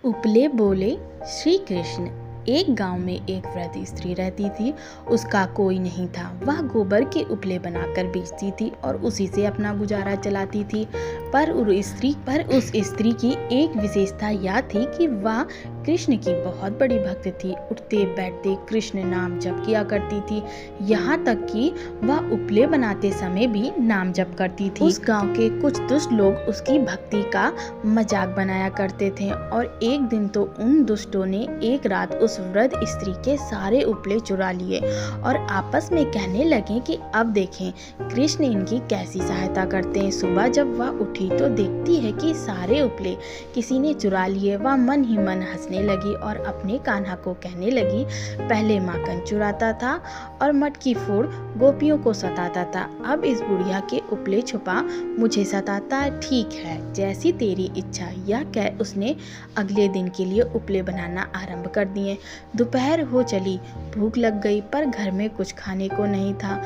उपले बोले, श्री कृष्ण। एक गांव में एक वृद्ध स्त्री रहती थी। उसका कोई नहीं था। वह गोबर के उपले बनाकर बेचती थी और उसी से अपना गुजारा चलाती थी। पर उस स्त्री की एक विशेषता यह थी कि वह कृष्ण की बहुत बड़ी भक्त थी। उठते बैठते कृष्ण नाम जप किया करती थी। यहाँ तक कि वह उपले बनाते समय भी नाम जप करती थी। उस गांव के कुछ दुष्ट लोग उसकी भक्ति का मजाक बनाया करते थे और एक दिन तो उन दुष्टों ने एक रात उस वृद्ध स्त्री के सारे उपले चुरा लिए और आपस में कहने लगे कि अब देखें कृष्ण इनकी कैसी सहायता करते हैं। सुबह जब वह उठी तो देखती है कि सारे उपले किसी ने चुरा लिए। वह मन ही मन हंसने लगी और अपने कान्हा को कहने लगी, पहले माखन चुराता था और मटकी फोड़ गोपियों को सताता था, अब इस बुढ़िया के उपले छुपा मुझे सताता है। ठीक है, जैसी तेरी इच्छा। यह कह उसने अगले दिन के लिए उपले बनाना आरंभ कर दिए। दोपहर हो चली, भूख लग गई पर घर में कुछ खाने को नहीं था।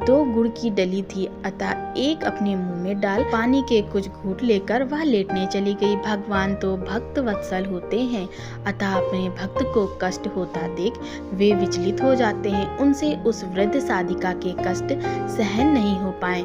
2 गुड़ की डली थी, अतः एक अपने मुंह में डाल पानी के कुछ घूंट लेकर वह लेटने चली गई। भगवान तो भक्त वत्सल होते हैं, अतः अपने भक्त को कष्ट होता देख वे विचलित हो जाते हैं। उनसे उस वृद्ध साधिका के कष्ट सहन नहीं हो पाए।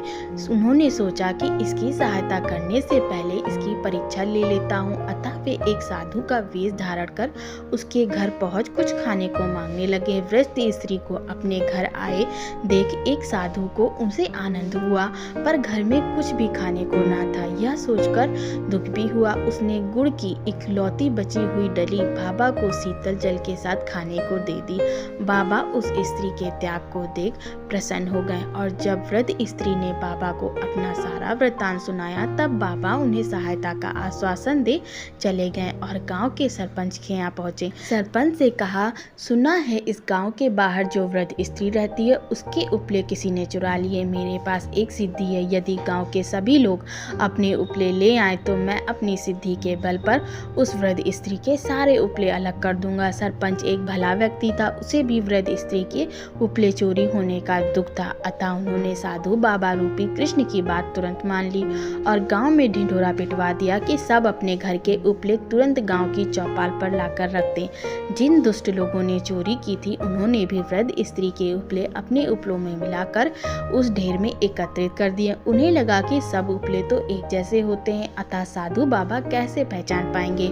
उन्होंने सोचा कि इसकी सहायता करने से पहले इसकी परीक्षा ले लेता हूँ। अतः वे एक साधु का वेश धारण कर उसके घर पहुँच कुछ खाने को मांगने लगे। वृद्ध स्त्री को अपने घर आए देख एक साधु को उनसे आनंद हुआ, पर घर में कुछ भी खाने को ना था। यह सोचकर दुख भी हुआ। उसने गुड़ की इकलौती बची हुई डली बाबा को शीतल जल के साथ खाने को दे दी। बाबा उस स्त्री के त्याग को देख प्रसन्न हो गए और जब वृद्ध स्त्री ने बाबा को अपना सारा वृत्तांत सुनाया तब बाबा उन्हें सहायता का आश्वासन दे चले गए और गांव के सरपंच के यहाँ पहुंचे। सरपंच से कहा, सुना है इस गांव के बाहर जो वृद्ध स्त्री रहती है उसके उपले किसी ने चुरा लिए। मेरे पास एक सिद्धि है, यदि गांव के सभी लोग अपने उपले ले आए तो मैं अपनी सिद्धि के बल पर उस वृद्ध स्त्री के सारे उपले अलग कर दूंगा। सरपंच एक भला व्यक्ति था, उसे भी वृद्ध स्त्री के उपले चोरी होने का दुख था, अतः उन्होंने साधु बाबा रूपी कृष्ण की बात तुरंत मान ली और गांव में ढिंढोरा पिटवा दिया कि सब अपने घर के उपले तुरंत गांव की चौपाल पर लाकर रख दें। जिन दुष्ट लोगों ने चोरी की थी उन्होंने भी वृद्ध स्त्री के उपले अपने उपलों में मिलाकर उस ढेर में एकत्रित कर दिए। उन्हें लगा कि सब उपले तो एक जैसे होते हैं, अतः साधु बाबा कैसे पहचान पाएंगे।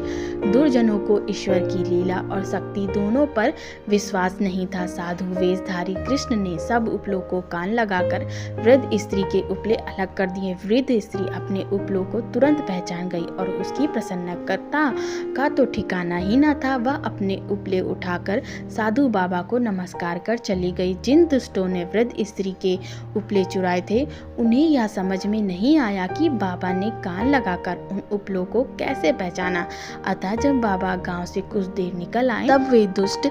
दुर्जनों को ईश्वर की लीला और शक्ति दोनों पर विश्वास नहीं था। साधु वेशधारी कृष्ण ने सब उपलों को कान लगाकर वृद्ध स्त्री के उपले अलग कर दिए। वृद्ध स्त्री अपने उपलों को तुरंत पहचान गई और उसकी प्रसन्नता का तो ठिकाना ही न था। वह अपने उपले उठाकर साधु बाबा को नमस्कार कर चली गई। जिन दुष्टों ने वृद्ध स्त्री के उपले चुराए थे उन्हें यह समझ में नहीं आया कि बाबा ने कान लगाकर उन उपलों को कैसे पहचाना। अतः जब बाबा गांव से कुछ देर निकल आए तब वे दुष्ट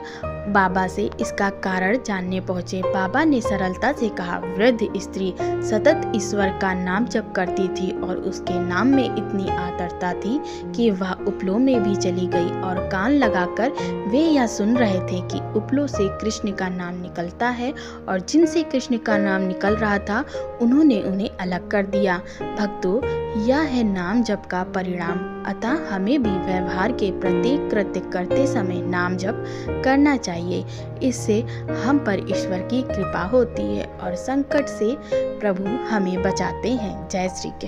बाबा से इसका कारण जानने पहुंचे। बाबा ने सरलता से कहा, वृद्ध स्त्री सतत ईश्वर का नाम जप करती थी और उसके नाम में इतनी आदरता थी कि वह उपलों में भी चली गई और कान लगाकर वे यह सुन रहे थे कि उपलों से कृष्ण का नाम निकलता है और जिनसे कृष्ण का नाम निकल रहा था उन्होंने उन्हें अलग कर दिया। भक्तों, यह है नाम जप का परिणाम। अतः हमें भी व्यवहार के प्रत्येक कृत्य करते समय नाम जप करना चाहिए। इससे हम पर ईश्वर की कृपा होती है और संकट से प्रभु हमें बचाते हैं। जय श्री कृष्ण।